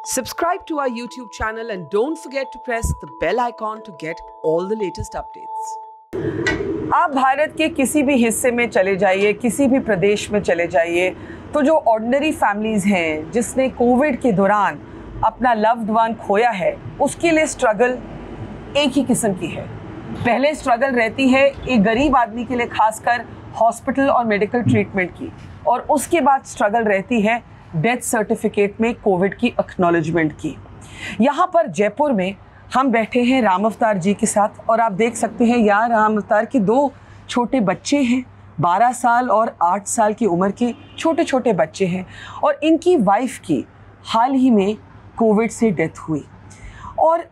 Subscribe to our YouTube channel and don't forget to press the bell icon to get all the latest updates. आप भारत के किसी भी हिस्से में चले जाइए, किसी भी प्रदेश में चले जाइए, तो जो ऑर्डिनरी फैमिलीज़ हैं जिसने कोविड के दौरान अपना लव्ड वन खोया है, उसके लिए स्ट्रगल एक ही किस्म की है। पहले स्ट्रगल रहती है एक गरीब आदमी के लिए, खासकर हॉस्पिटल और मेडिकल ट्रीटमेंट की, और उसके बाद स्ट्रगल रहती है डेथ सर्टिफिकेट में कोविड की एक्नॉलेजमेंट की। यहाँ पर जयपुर में हम बैठे हैं राम अवतार जी के साथ, और आप देख सकते हैं यहाँ राम अवतार के दो छोटे बच्चे हैं, 12 साल और 8 साल की उम्र के छोटे छोटे बच्चे हैं, और इनकी वाइफ की हाल ही में कोविड से डेथ हुई। और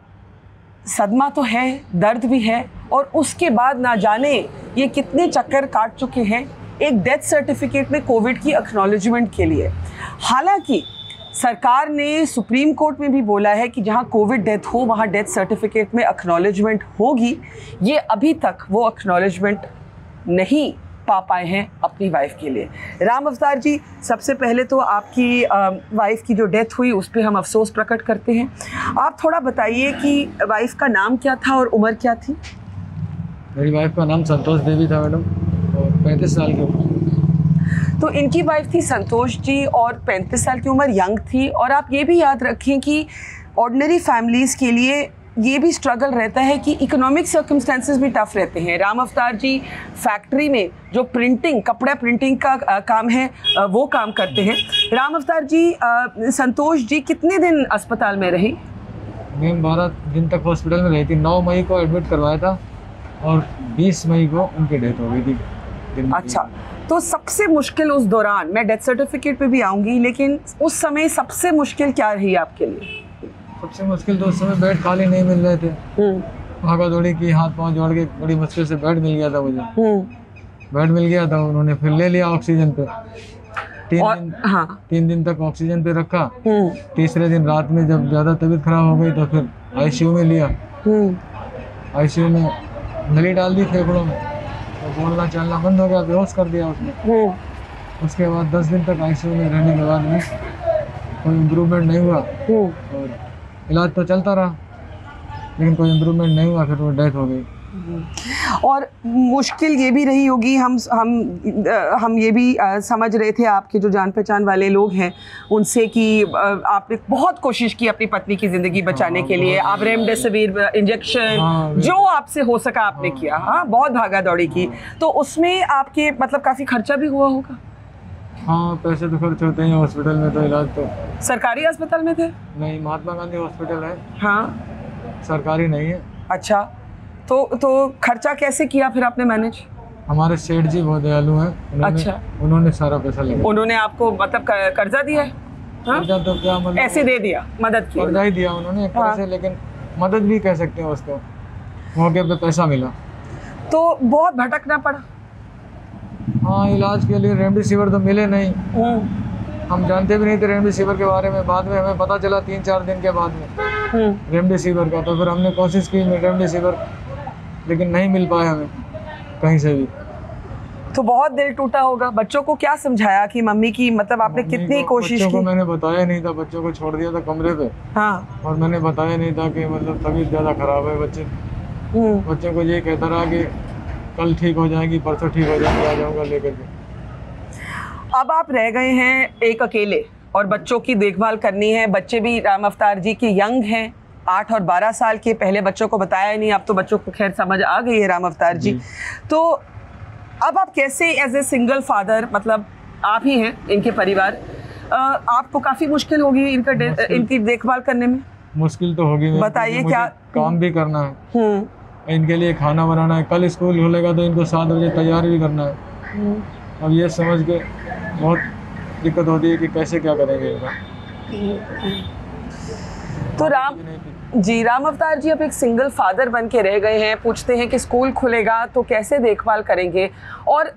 सदमा तो है, दर्द भी है, और उसके बाद ना जाने ये कितने चक्कर काट चुके हैं एक डेथ सर्टिफिकेट में कोविड की एक्नॉलेजमेंट के लिए। हालांकि सरकार ने सुप्रीम कोर्ट में भी बोला है कि जहां कोविड डेथ हो वहां डेथ सर्टिफिकेट में एक्नॉलेजमेंट होगी। ये अभी तक वो एक्नॉलेजमेंट नहीं पा पाए हैं अपनी वाइफ के लिए। राम अवतार जी, सबसे पहले तो आपकी वाइफ की जो डेथ हुई उस पर हम अफसोस प्रकट करते हैं। आप थोड़ा बताइए कि वाइफ का नाम क्या था और उम्र क्या थी? मेरी वाइफ का नाम संतोष देवी था मैडम, और 35 साल की उम्र। तो इनकी वाइफ थी संतोष जी और 35 साल की उम्र, यंग थी। और आप ये भी याद रखें कि ऑर्डिनरी फैमिलीज़ के लिए ये भी स्ट्रगल रहता है कि इकोनॉमिक सर्कमस्टेंसेस भी टफ रहते हैं। राम अवतार जी फैक्ट्री में जो प्रिंटिंग, कपड़ा प्रिंटिंग का काम है, वो काम करते हैं। राम अवतार जी, संतोष जी कितने दिन अस्पताल में रही? मैम 12 दिन तक हॉस्पिटल में रही थी। 9 मई को एडमिट करवाया था और 20 मई को उनकी डेथ हो गई थी। अच्छा, तो सबसे मुश्किल उस दौरान, मैं डेथ सर्टिफिकेट पे भी आऊँगी, लेकिन उस समय सबसे मुश्किल क्या रही आपके लिए? सबसे मुश्किल तो उस समय बेड खाली नहीं मिल रहे थे। भागा दौड़ी की, हाथ पांव जोड़ के बड़ी मुश्किल से बेड मिल गया था मुझे। बेड मिल गया था, उन्होंने फिर ले लिया ऑक्सीजन पे। 3 दिन तक ऑक्सीजन पे रखा। तीसरे दिन रात में जब ज़्यादा तबीयत खराब हो गई तो फिर आईसीयू में लिया। आईसीयू में नली डाल दी फेफड़ों में, तो बोलना चलना बंद हो गया, बेहोश कर दिया उसने। उसके बाद 10 दिन तक आईसीयू में रहने के बाद में कोई इम्प्रूवमेंट नहीं हुआ, और इलाज तो चलता रहा लेकिन कोई इम्प्रूवमेंट नहीं हुआ, फिर वो डेथ हो गई। और मुश्किल ये भी रही होगी, हम ये भी समझ रहे थे आपके जो जान पहचान वाले लोग हैं उनसे कि आपने बहुत कोशिश की अपनी पत्नी की ज़िंदगी बचाने के लिए। आप रेमडेसिविर इंजेक्शन जो आपसे हो सका आपने किया। हाँ, बहुत भागा दौड़ी की। तो उसमें आपके मतलब काफ़ी खर्चा भी हुआ होगा? हाँ, पैसे तो खर्च होते हैं हॉस्पिटल में। तो इलाज तो सरकारी अस्पताल में थे? नहीं, महात्मा गांधी हॉस्पिटल है। हाँ, सरकारी नहीं है। अच्छा, तो खर्चा कैसे किया फिर आपने मैनेज? हमारे सेठ जी बहुत दयालु हैं। अच्छा, उन्होंने सारा पैसा लगाया। उन्होंने आपको मतलब कर्जा दिया है? हाँ? कर्जा तो क्या, मतलब ऐसे दे दिया, मदद की? कर्जा ही दिया उन्होंने एक तरह से, लेकिन मदद भी कह सकते हैं उसको। मौके पे पैसा मिला तो बहुत भटकना पड़ा। हाँ, इलाज के लिए रेमडेसिविर तो मिले नहीं। हम जानते भी नहीं थे रेमडेसिविर के बारे में। बाद में हमें पता चला 3-4 दिन के बाद में रेमडेसिविर का। तो फिर हमने कोशिश की रेमडेसिविर, लेकिन नहीं मिल पाया हमें कहीं से भी। तो बहुत दिल टूटा होगा। बच्चों को क्या समझाया कि मम्मी की, मतलब आपने कितनी कोशिश की? बच्चों को मैंने बताया नहीं था, बच्चों को छोड़ दिया था कमरे पे। हाँ, और मैंने बताया नहीं था कि मतलब तबीयत ज़्यादा ख़राब है। बच्चों को ये कहता रहा कि कल ठीक हो जाएगी, परसों ठीक हो जाएगी, आ जाऊँगा लेकर के। अब आप रह गए हैं एक अकेले, और बच्चों की देखभाल करनी है। बच्चे भी राम अवतार जी के यंग हैं, 8 और 12 साल के। पहले बच्चों को बताया ही नहीं, अब तो बच्चों को खैर समझ आ गई है राम अवतार जी। तो अब आप कैसे एज ए सिंगल फादर, मतलब आप ही हैं इनके परिवार, आपको काफ़ी मुश्किल होगी इनकी देखभाल करने में? मुश्किल तो होगी। बताइए, क्या काम भी करना है, इनके लिए खाना बनाना है। कल स्कूल खुलेगा तो इनको 7 बजे तैयार भी करना है। अब ये समझ के बहुत दिक्कत होती है कि कैसे क्या करेंगे इनका। तो राम अवतार जी अब एक सिंगल फादर बन के रह गए हैं। पूछते हैं कि स्कूल खुलेगा तो कैसे देखभाल करेंगे, और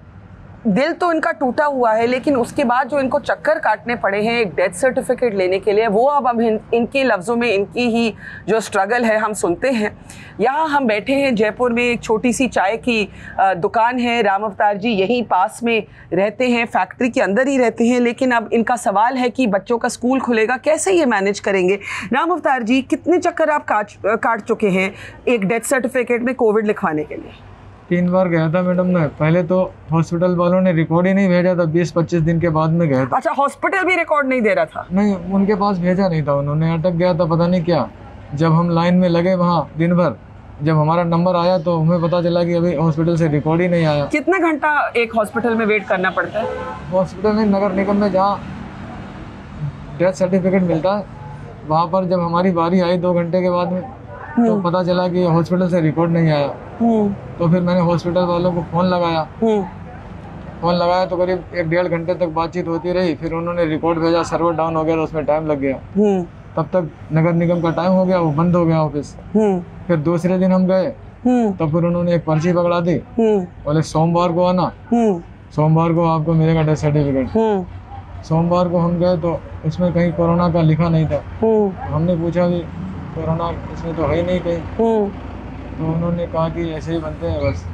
दिल तो इनका टूटा हुआ है, लेकिन उसके बाद जो इनको चक्कर काटने पड़े हैं एक डेथ सर्टिफिकेट लेने के लिए, वो अब हम इनके लफ्ज़ों में इनकी ही जो स्ट्रगल है हम सुनते हैं। यहाँ हम बैठे हैं जयपुर में, एक छोटी सी चाय की दुकान है। राम अवतार जी यहीं पास में रहते हैं, फैक्ट्री के अंदर ही रहते हैं, लेकिन अब इनका सवाल है कि बच्चों का स्कूल खुलेगा, कैसे ये मैनेज करेंगे। राम अवतार जी, कितने चक्कर आप काट चुके हैं एक डेथ सर्टिफिकेट में कोविड लिखवाने के लिए? 3 बार गया था मैडम मैं। पहले तो हॉस्पिटल वालों ने रिकॉर्ड ही नहीं भेजा था, 20-25 दिन के बाद में गया था। अच्छा, हॉस्पिटल भी रिकॉर्ड नहीं दे रहा था? नहीं, उनके पास भेजा नहीं था, उन्होंने अटक गया था पता नहीं क्या। जब हम लाइन में लगे वहाँ दिन भर, जब हमारा नंबर आया तो हमें पता चला कि अभी हॉस्पिटल से रिकॉर्ड ही नहीं आया। कितना घंटा एक हॉस्पिटल में वेट करना पड़ता है? हॉस्पिटल में नगर निगम में जहाँ डेथ सर्टिफिकेट मिलता है वहाँ पर जब हमारी बारी आई 2 घंटे के बाद में, तो पता चला कि हॉस्पिटल से रिकॉर्ड नहीं आया। तो फिर मैंने हॉस्पिटल वालों को फ़ोन लगाया तो करीब 1-1.5 घंटे तक बातचीत होती रही। फिर उन्होंने रिकॉर्ड भेजा, सर्वर डाउन हो गया, तो उसमें टाइम लग गया। तब तक नगर निगम का टाइम हो गया, वो बंद हो गया ऑफिस। फिर दूसरे दिन हम गए तो फिर उन्होंने एक पर्ची पकड़ा दी, बोले सोमवार को आना, सोमवार को आपको मिलेगा डेथ सर्टिफिकेट। सोमवार को हम गए तो उसमें कहीं कोरोना का लिखा नहीं था। हमने पूछा कि कोरोना इसमें तो है ही नहीं कहीं, तो उन्होंने कहा कि ऐसे ही बनते हैं, बस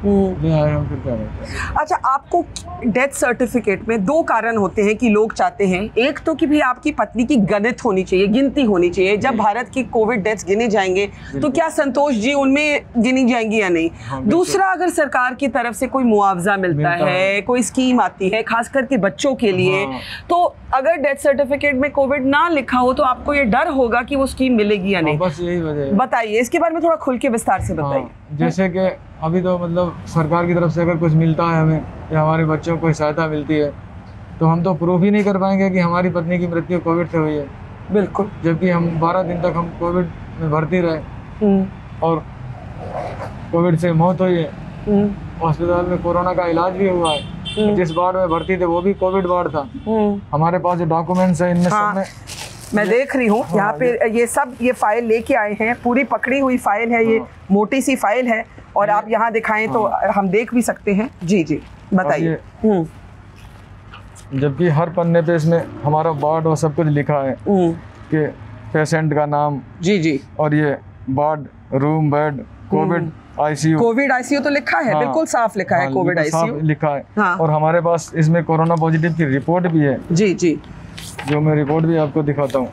ले आए हम। फिर क्या करते हैं। अच्छा, आपको डेथ सर्टिफिकेट में 2 कारण होते हैं कि लोग चाहते हैं। एक तो कि भी आपकी पत्नी की गणित होनी चाहिए, गिनती होनी चाहिए। जब भारत की कोविड डेथ्स गिने जाएंगे तो क्या संतोष जी उनमें गिनी जाएंगी या नहीं? दूसरा, अगर सरकार की तरफ से कोई मुआवजा मिलता है, कोई स्कीम आती है खास करके बच्चों के लिए, तो अगर डेथ सर्टिफिकेट में कोविड ना लिखा हो तो आपको ये डर होगा कि वो स्कीम मिलेगी या नहीं? बस यही वजह है। बताइए इसके बारे में थोड़ा खुल के विस्तार से बताइए। जैसे कि अभी तो मतलब सरकार की तरफ से अगर कुछ मिलता है हमें या हमारे बच्चों को सहायता मिलती है, तो हम तो प्रूफ ही नहीं कर पाएंगे कि हमारी पत्नी की मृत्यु कोविड से हुई है। बिल्कुल। जबकि हम 12 दिन तक हम कोविड में भर्ती रहे और कोविड से मौत हुई है। हॉस्पिटल में कोरोना का इलाज भी हुआ है। जिस वार्ड में भर्ती थे वो भी कोविड वार्ड था। हमारे पास जो डॉक्यूमेंट्स है इनमें सब में मैं देख रही हूँ यहाँ पे ये फाइल लेके आए हैं, पूरी पकड़ी हुई फाइल है, ये मोटी सी फाइल है, और आप यहाँ दिखाएं तो हम देख भी सकते हैं। जी जी बताइए। जबकि हर पन्ने पे इसमें हमारा वार्ड और सब कुछ लिखा है कि पेशेंट का नाम, जी जी, और ये ward, room, bed, Covid ICU. Covid ICU तो लिखा है, बिल्कुल साफ लिखा है, कोविड आईसीयू लिखा है। और हमारे पास इसमें कोरोना पॉजिटिव की रिपोर्ट भी है। जी जी, जो मैं रिपोर्ट भी आपको दिखाता हूँ।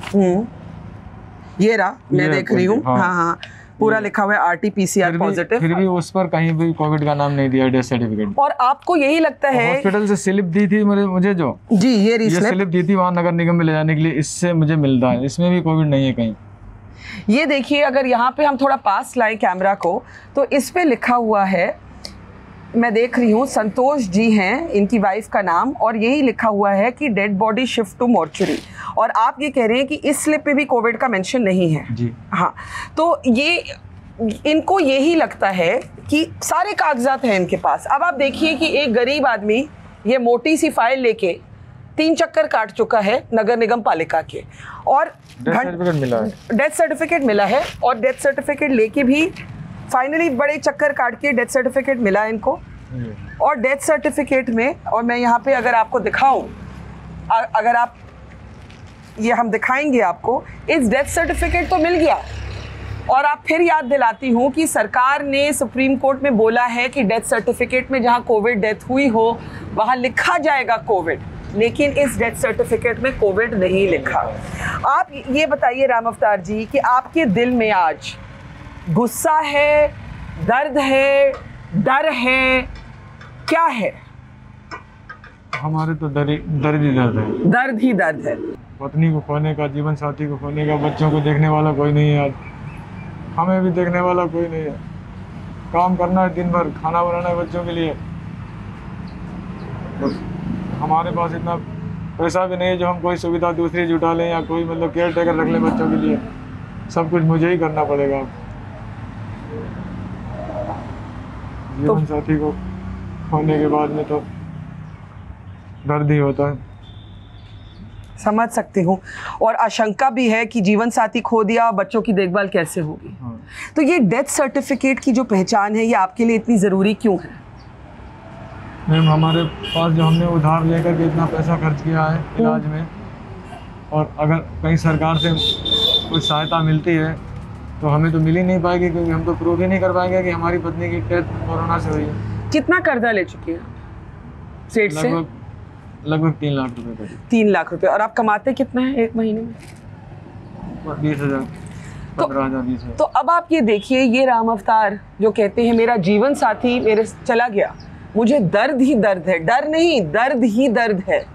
ये रहा, मैं देख रही हूँ। हाँ, पूरा लिखा हुआ है आरटीपीसीआर पॉजिटिव। फिर भी उस पर कहीं भी कोविड का नाम नहीं दिया डेथ सर्टिफिकेट। और आपको यही लगता है? हॉस्पिटल से स्लिप दी थी मुझे जो, जी ये स्लिप दी थी वहाँ नगर निगम में ले जाने के लिए, इससे मुझे मिलता है, इसमें भी कोविड नहीं है कहीं। ये देखिए, अगर यहाँ पे हम थोड़ा पास लाएं कैमरा को, तो इस पे लिखा हुआ है, मैं देख रही हूँ, संतोष जी हैं इनकी वाइफ का नाम, और यही लिखा हुआ है कि dead body shift to mortuary. और आप ये कह रहे हैं कि इस स्लिप पे भी कोविड का मेंशन नहीं है जी। हाँ, तो ये इनको यही लगता है कि सारे कागजात हैं इनके पास। अब आप देखिए कि एक गरीब आदमी ये मोटी सी फाइल लेके 3 चक्कर काट चुका है नगर निगम पालिका के, और डेथ सर्टिफिकेट मिला है, और डेथ सर्टिफिकेट लेके भी फाइनली बड़े चक्कर काट के डेथ सर्टिफिकेट मिला इनको। और डेथ सर्टिफिकेट में, और मैं यहाँ पे अगर आपको दिखाऊं, अगर आप ये हम दिखाएंगे आपको, इस डेथ सर्टिफिकेट तो मिल गया। और आप फिर याद दिलाती हूँ कि सरकार ने सुप्रीम कोर्ट में बोला है कि डेथ सर्टिफिकेट में जहाँ कोविड डेथ हुई हो वहाँ लिखा जाएगा कोविड, लेकिन इस डेथ सर्टिफिकेट में कोविड नहीं लिखा। आप ये बताइए राम अवतार जी कि आपके दिल में आज गुस्सा है, दर्द है, डर है, क्या है? हमारे तो दर्द ही दर्द है। दर्द ही दर्द है। पत्नी को खोने का, जीवन साथी को खोने का, बच्चों को देखने वाला कोई नहीं है आज, हमें भी देखने वाला कोई नहीं है। काम करना है दिन भर, खाना बनाना है बच्चों के लिए, बस हमारे पास इतना पैसा भी नहीं है जो हम कोई सुविधा दूसरी जुटा लें या कोई मतलब केयर टेकर रख लें बच्चों के लिए। सब कुछ मुझे ही करना पड़ेगा। जीवन साथी को खोने के बाद में तो दर्द ही होता है। समझ सकती हूँ, और आशंका भी है कि जीवन साथी खो दिया, बच्चों की देखभाल कैसे होगी। तो ये डेथ सर्टिफिकेट की जो पहचान है, ये आपके लिए इतनी ज़रूरी क्यों है? मैम हमारे पास जो हमने उधार लेकर के इतना पैसा खर्च किया है इलाज में, और अगर कहीं सरकार से कुछ सहायता मिलती है तो हमें तो मिल ही नहीं पाएगी, क्योंकि हम तो प्रूव ही नहीं कर पाएंगे कि हमारी पत्नी की डेथ कोरोना से हुई है। कितना कर्जा ले चुकी है स्टेट से? लगभग 3 लाख रुपए का। 3 लाख रुपए। और आप कमाते कितना है एक महीने में? 20,000, 15,000, 20,000। तो अब आप ये देखिए, ये राम अवतार जो कहते हैं मेरा जीवन साथी मेरे चला गया, मुझे दर्द ही दर्द है, डर नहीं दर्द ही दर्द है,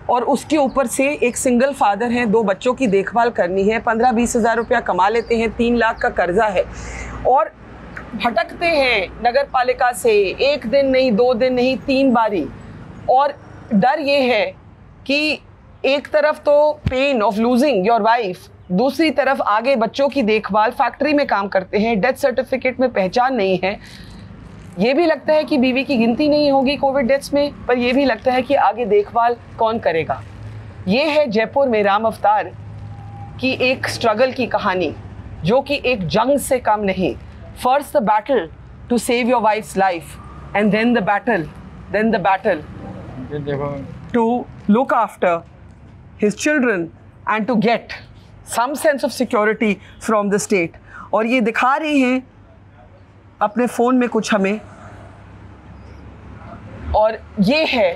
और उसके ऊपर से एक सिंगल फादर हैं, 2 बच्चों की देखभाल करनी है, 15-20 हज़ार रुपया कमा लेते हैं, 3 लाख का कर्जा है, और भटकते हैं नगर पालिका से 1 दिन नहीं, 2 दिन नहीं, 3 बारी। और डर ये है कि एक तरफ तो pain of losing your wife, दूसरी तरफ आगे बच्चों की देखभाल, फैक्ट्री में काम करते हैं, डेथ सर्टिफिकेट में पहचान नहीं है। ये भी लगता है कि बीवी की गिनती नहीं होगी कोविड डेथ्स में, पर यह भी लगता है कि आगे देखभाल कौन करेगा। ये है जयपुर में राम अवतार की एक स्ट्रगल की कहानी, जो कि एक जंग से कम नहीं। First the battle to save your wife's life, and then the battle to look after his children and to get some sense of security from the state. और ये दिखा रही हैं अपने फ़ोन में कुछ हमें, और ये है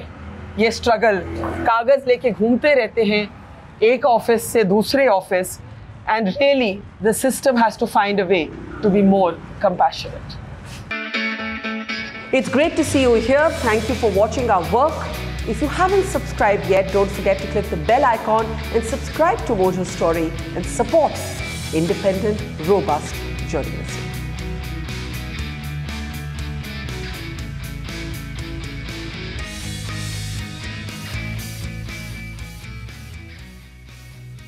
ये स्ट्रगल। कागज़ लेके घूमते रहते हैं एक ऑफिस से दूसरे office, and really the system has to find a way to be more compassionate. It's great to see you here. Thank you for watching our work. If you haven't subscribed yet, don't forget to click the bell icon and subscribe to Mojo Story and support independent, robust journalism.